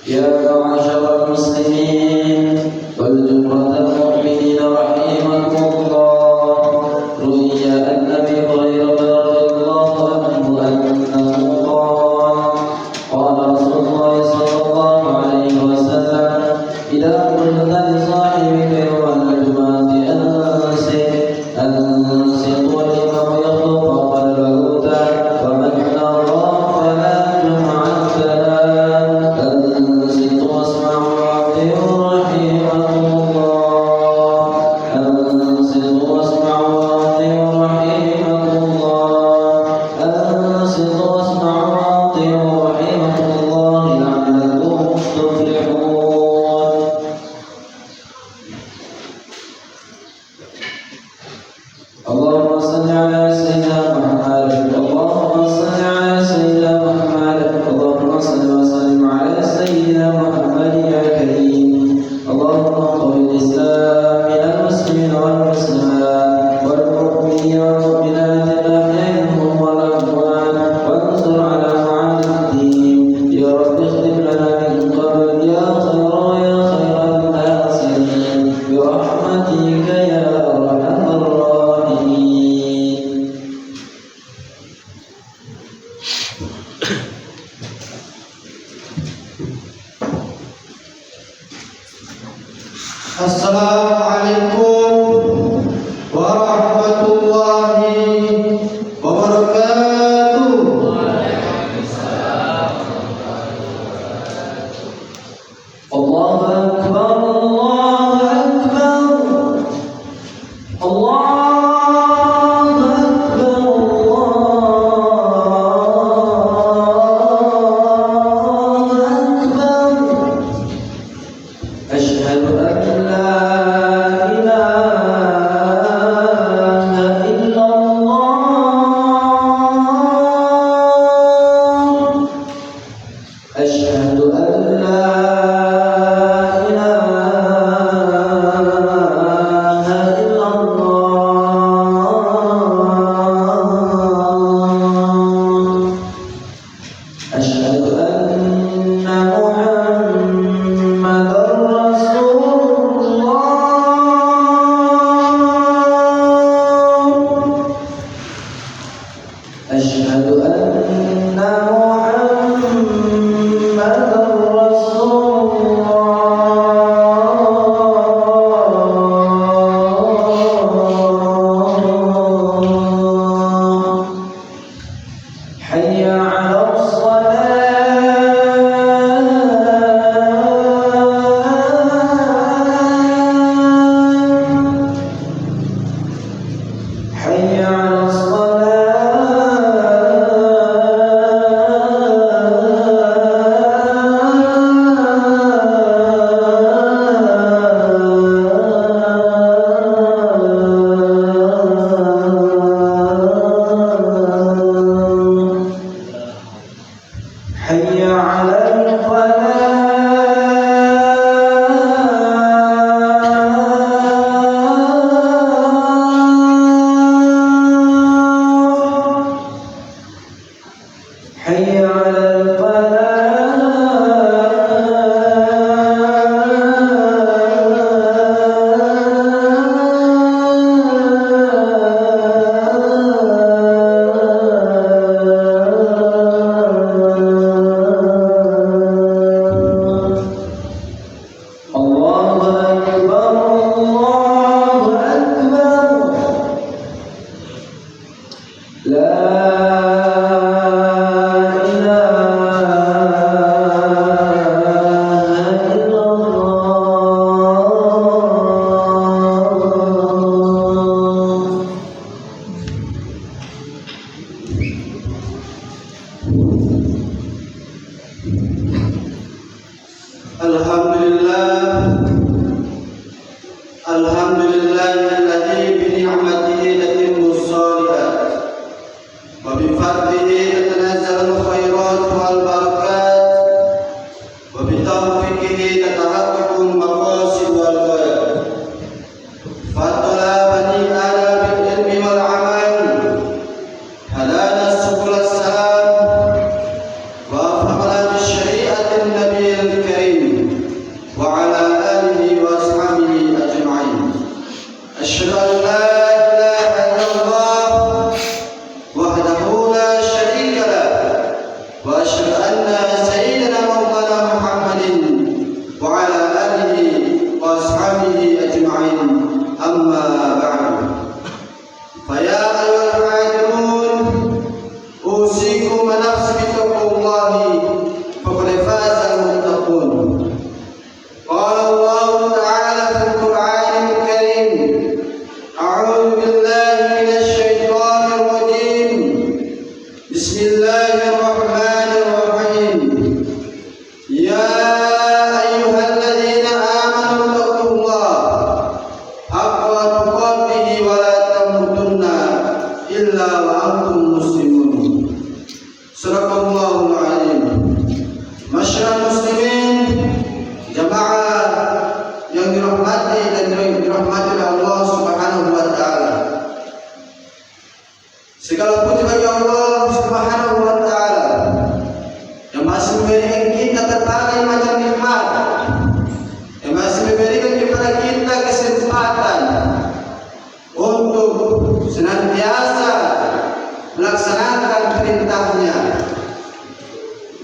يا معشر المسلمين والجمرة المؤمنين رحمكم الله. روي عن أبي هريرة رضي الله عنه أنه قال رسول الله صلى الله عليه وسلم: إذا قلت لصاحبك يوم الجمعة أنصت والإمام يخطب فقد بغوت ومن نظر فلا جمعة له. أنصت واسمعوا وأطيعوا رحمكم الله. أنصت واسمعوا وأطيعوا رحمكم الله. أنصت واسمعوا وأطيعوا رحمكم الله لعلكم تفلحون. اللهم صل على سيدنا محمد. اللهم صل على سيدنا محمد. اللهم صل وسلم على سيدنا محمد يا كريم. اللهم قوي الإسلام من المسلمين والمسلمات والمؤمنين والمؤمنات الأحياء منهم والأموات وانصر على معاد الدين. يا رب اختم لنا من قبل يا خير الناصرين برحمتك يا أرحم الراحمين. Assalamualaikum warahmatullahi wabarakatuh. Allahu Akbar, Allahu Akbar, Allahu Akbar, Allahu Akbar. Asyhadu an la ilaha illallah. Asyhadu an la ilaha illallah. Asyhadu anna Muhammadar Rasulullah. Asyhadu anna Muhammadar Rasulullah. Hayya 'alas salat. Hayya 'alas Hayya 'alal falah. Hayya 'alal falah. Allahu Akbar, Allahu Akbar. La ilaha illallah. Alhamdulillahilladzi bi ni'matihi tatimmu shalihat wa bi fadlihi tatanazzalu khairat wal barakat wa bi tawfiqihi tatahaqqaqu maqasid wal ghayat. Fatala bani Adam bil ilmi wal amal hadana subul salam wa afaqana bi syari'atin nabiyil karim. أيها الذين آمنوا اتقوا الله حق تقاته ولا تموتن إلا وأنتم مسلمون. Sadaqallahul Azim. Masyarakat muslimin, jamaah yang dirahmati dan dirahmati oleh Allah Subhanahu wa taala. Segala puji bagi Allah Subhanahu wa taala yang masih memberikan kita berbagai macam nikmat, yang masih memberikan kepada kita kesempatan untuk senantiasa melaksanakan perintahnya,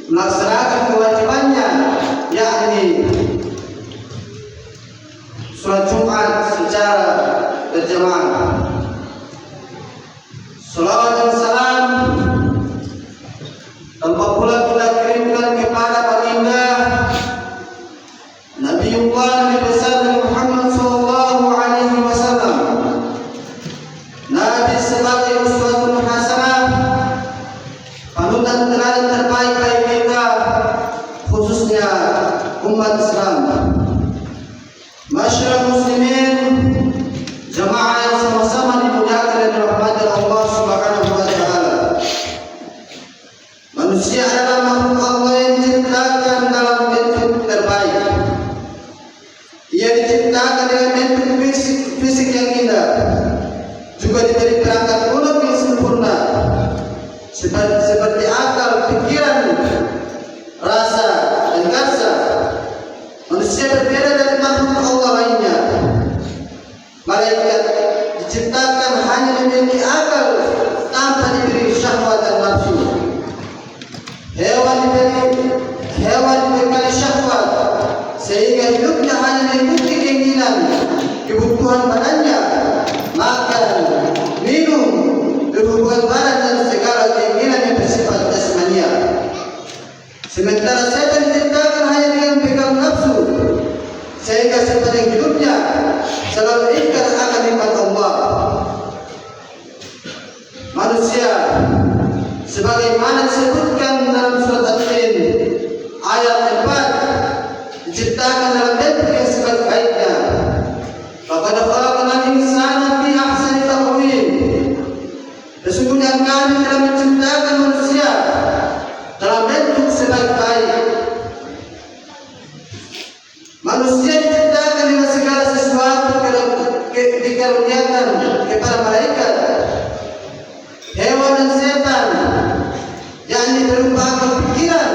melaksanakan kewajibannya, yakni sholat Jumat secara berjamaah. Salawat dan salam tanpa pula kita kirimkan kepada baginda Nabiullah Nabi besar Muhammad sallallahu alaihi wasallam, Nabi sebagai uswatun hasanah, panutan teladan terbaik bagi kita, khususnya umat Islam. Masyarakat muslimin, jamaah yang sama-sama dimuliakan dan dirahmati Allah Subhanahu wa taala. Manusia adalah makhluk Allah yang diciptakan dalam bentuk terbaik. Ia diciptakan dengan bentuk fisik yang indah, juga diberi perangkat lunak yang sempurna, seperti akal, pikiran, rasa, dan karsa. Manusia berbeda dari makhluk Allah lainnya. Malaikat diciptakan hanya memiliki akal tanpa diberi syahwat dan nafsu. Hewan diberi syahwat sehingga hidupnya hanya mengikuti keinginan, kebutuhan badannya, makan, minum, berhubungan badan dan segala keinginan yang bersifat jasmania. Sementara setan diciptakan hanya dengan pegang nafsu, sehingga sepanjang hidupnya selalu ikat akan nikmat Allah. Manusia sebagaimana disebutkan dalam surat At-Tin ayat 4, diciptakan dalam bentuk yang sebaik-baiknya. Laqad khalaqnal insana fi ahsani taqwim. Sesungguhnya kami telah menciptakan manusia dalam bentuk sebaik-baik. Manusia diciptakan dengan segala sesuatu dikaruniakan kepada malaikat, hewan dan setan, yakni berupa akal pikiran,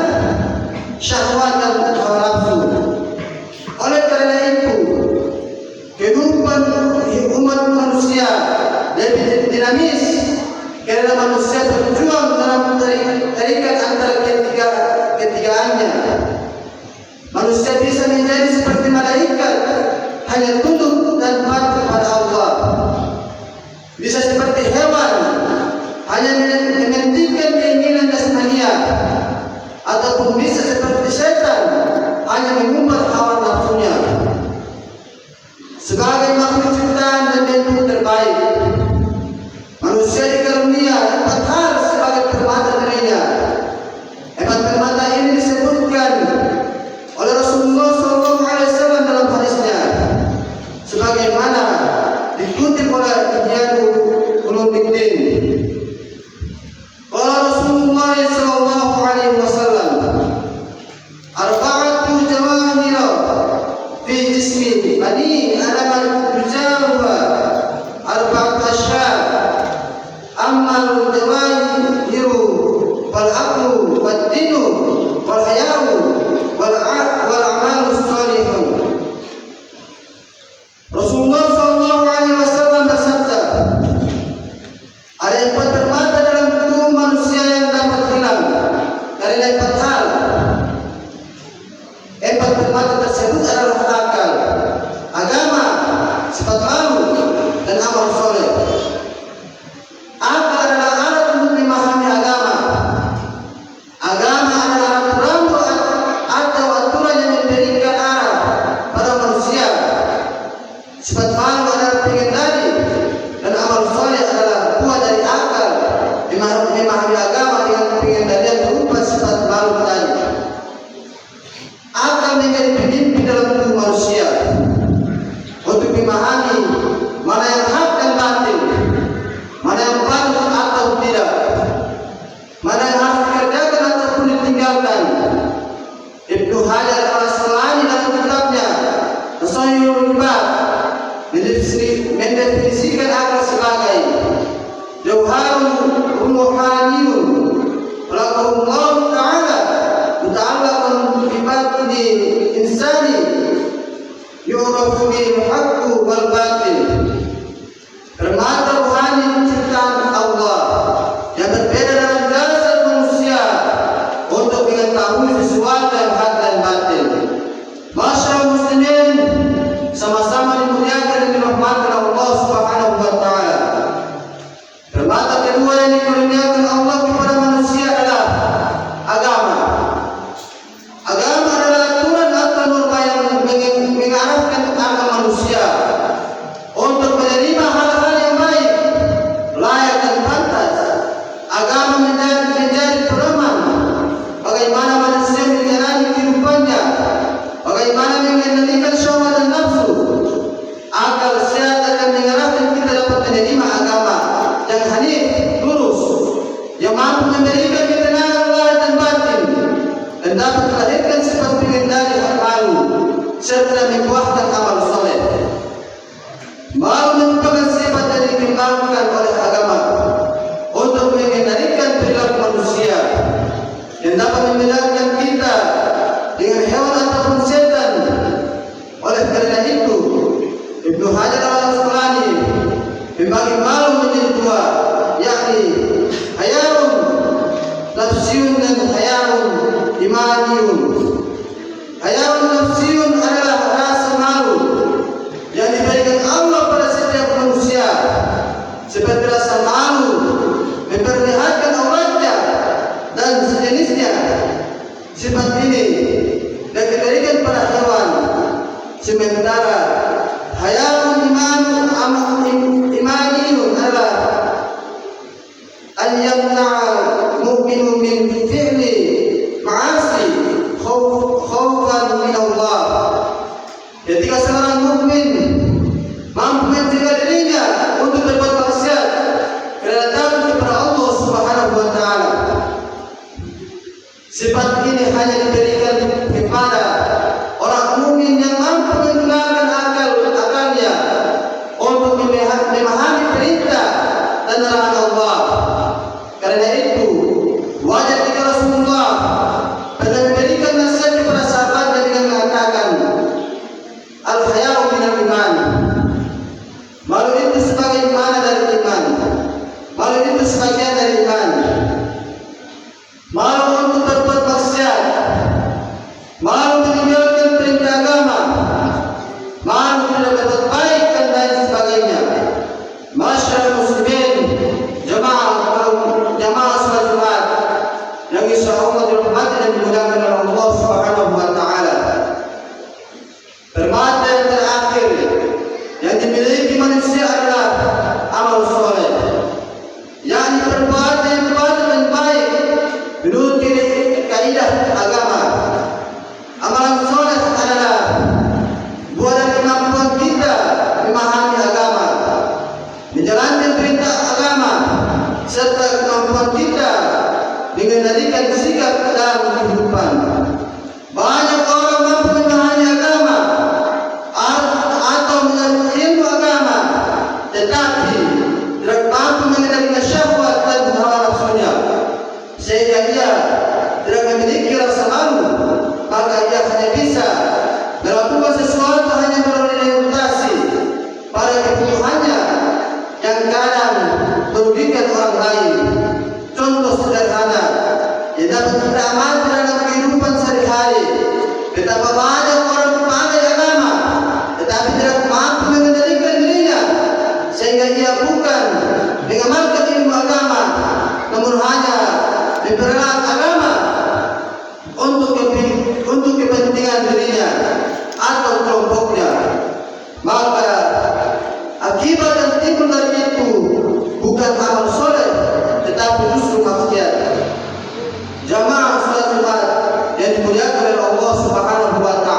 syahwat dan hawa nafsu. Oleh karena itu, kehidupan umat manusia lebih dinamis karena manusia berjuang dalam tarikat antara ketigaannya. Manusia bisa menjadi seperti malaikat, hanya tunduk dan patuh kepada Allah. Bisa seperti hewan, hanya menghentikan keinginan jasmania, ataupun bisa seperti setan, hanya mengumbar hawa nafsunya. Sebagai makhluk ciptaan dan bentuk terbaik, manusia dikarunia 4 hal sebagai permata darinya. 4 permata ini disebutkan oleh Rasulullah SAW dalam hadisnya, sebagaimana dikutip oleh Ihya Ulumuddin. Qala Rasulullah SAW, arba'atu jawahira fi jismi bani adam tujawa arba'at asyar, ammal jawahiru wal aqlu wad dinu wal hayau wal a'malu shalihun. Rasulullah SAW bersabda, ada 4 permata dalam tubuh manusia yang dapat hilang karena 4 hal. 4 permata tersebut adalah akal, agama, sifat malu, dan amal soleh. Akal adalah alat untuk memahami agama. Agama adalah aturan atau aturan yang memberikan arah pada manusia. Sifat malu adalah pengendali, dan amal soleh adalah buah dari akal, memahami agama dengan pengendalian berupa sifat malu tadi. Akal akan menjadi pemimpin dalam tubuh manusia untuk memahami mana yang hak dan batil, mana yang patut atau tidak, mana yang harus dikerjakan ataupun ditinggalkan. Ibnu Hajar al-Asqalani dalam kitabnya Tasawwurul Ibad mendefinisikan akal sebagai jauharun ruhaniyun Allah Ta'ala muta'allaqun bi batini insani yu'rafu bil haqqi wal batil. Permata rohani ciptaan Allah yang berbeda dengan jasad manusia untuk mengetahui sesuatu yang hak dan batil. Masyaallah muslimin, sama-sama dimuliakan dan dirahmati Allah Subhanahu wa taala. Permata kedua yang dikurniakan Allah kepada manusia adalah agama. Agama adalah aturan atau norma yang mengarahkan akal manusia untuk menerima hal-hal yang baik, layak dan pantas. Agama menjadi pedoman bagaimana manusia menjalani kehidupannya, bagaimana mengendalikan syahwat dan nafsu. Akal sehat akan mengarahkan kita dapat menerima agama yang hanif, lurus, yang mampu memberikan ketenangan lahir dan batin, dan dapat melahirkan sifat pengendali hal malu serta membuahkan amal soleh. Malu merupakan sifat yang dikembangkan oleh agama untuk mengendalikan perilaku manusia yang dapat membedakan kita dengan hewan ataupun setan. Oleh karena itu, Ibnu Hajar al-Asqalani membagi malu menjadi dua, yakni hayaun nafsiyun dan hayaun imaniyun. Hayaun nafsiyun adalah rasa malu yang diberikan Allah pada setiap manusia, seperti rasa malu memperlihatkan auratnya dan sejenisnya. Sifat ini yang diberikan pada hewan, sementara hayaun imaniyun adalah an yamna'a mu'minu min fi'li ma'asi khawfan min Allah. Ketika seorang mukmin mampu mencegah dirinya untuk berbuat maksiat karena takut kepada Allah Subhanahu wa taala. Sifat ini hanya diberikan kepada orang mukmin yang mampu menggunakan akalnya untuk memahami perintah dan larangan Allah. Karena itu, wajar jika Rasulullah pernah memberikan nasihat kepada sahabatnya dengan mengatakan, al-haya'u minal iman. Malu itu sebagai mana dari iman. Malu itu sebagian dari iman. Malu untuk berbuat maksiat, malu meninggalkan perintah agama, malu tidak berbuat baik dan lain sebagainya. Masyarakat muslimin, jamaah salat Jumat yang insyaallah dirahmati dan dimuliakan oleh Allah Subhanahu wa taala. Permata yang terakhir yang dimiliki manusia adalah amal soleh, yakni perbuatan yang baik menurut kaidah agama. Amalan soleh adalah buah dari kemampuan kita memahami agama, menjalankan perintah agama, serta kemampuan kita mengendalikan sikap dalam kehidupan. Banyak orang mampu memahami agama atau mengerti ilmu agama, tetapi tidak mampu mengendalikan syahwat dan hawa nafsunya, sehingga dia tidak memiliki rasa malu. Maka dia hanya bisa melakukan sesuatu hanya berorientasi pada kebutuhannya yang kadang merugikan orang lain. Contoh sederhana yang dapat kita amati dalam kehidupan sehari-hari, betapa banyak orang pandai agama tetapi tidak mampu mengendalikan dirinya, sehingga ia bukan mengamalkan ilmu agama, namun hanya memperalat agama untuk kepentingan dirinya atau kelompoknya. Maka akibat yang timbul dari itu bukan amal soleh, tetapi justru maksiat. Jamaah salat Jumat yang dimuliakan oleh Allah Subhanahu wa taala,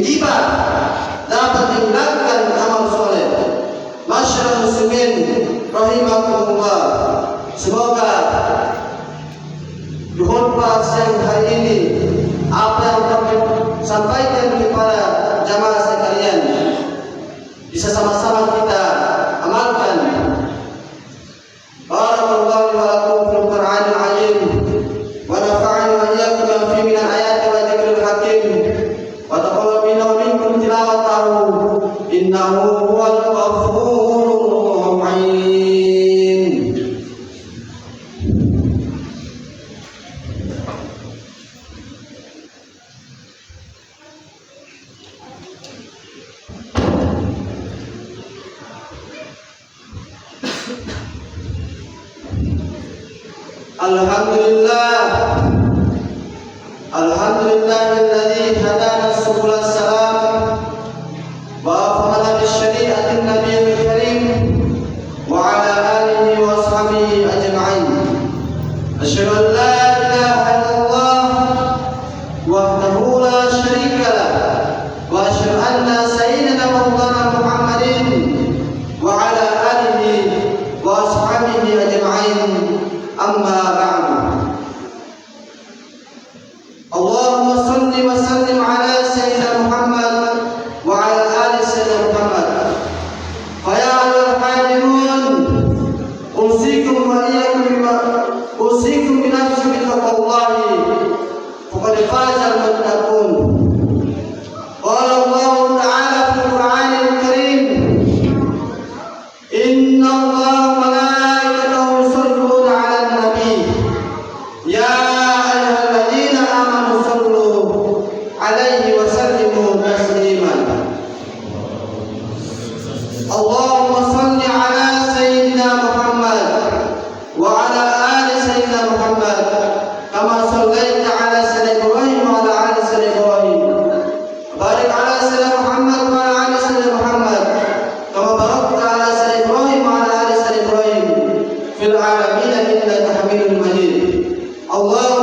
gibah, dapat menghilangkan amal soleh. Masyarakat muslimin rahimakumullah, semoga di khutbah siang hari ini apa yang kami sampaikan kepada jamaah sekalian bisa sama-sama kita amalkan. Barakallahu li wa lakum fil Qur'anil azim wa nafa'ani wa iyyakum bima fihi min al-ayati wa dzikril hakim wa taqabbal minna wa minkum tilawatahu innahu huwal ghafurur rahim. Alhamdulillahilladzi hadana subul salam wa wafaqana bis syari'atin nabiyil karim wa ala alihi wa ashabihi ajma'in. Asyhadu an la ilaha illallah wahdahu la syarika lah wa asyhadu anna sayyidina maulana Muhammadin wa ala alihi wa ashabihi ajma'in. Amma ba'du. Allahumma salli wa sallim ala sayyidina Muhammad wa ala ali sayyidina Muhammad. Fa ya ayyuhal hadirun, usikum wa iyyakum bi nafsi bi taqwallahi faqad faza al-muttaqun. Qala Allah ta'ala fil Qur'anil Karim, inna Allah wa malaikatahu yusalluna 'alan nabi ya ayyuhalladzina amanu sallu 'alaihi wa sallimu tasliman. Allahumma salli 'ala sayyidina Muhammad wa 'ala ali sayyidina Muhammad kama sallaita 'ala sayyidina Ibrahim wa 'ala ali sayyidina Ibrahim. Barik 'ala sayyidina Muhammad wa 'ala ali sayyidina Muhammad kama barakta 'ala sayyidina Ibrahim wa 'ala ali sayyidina Ibrahim fil 'alamin innaka Hamidum Majid. Allahumma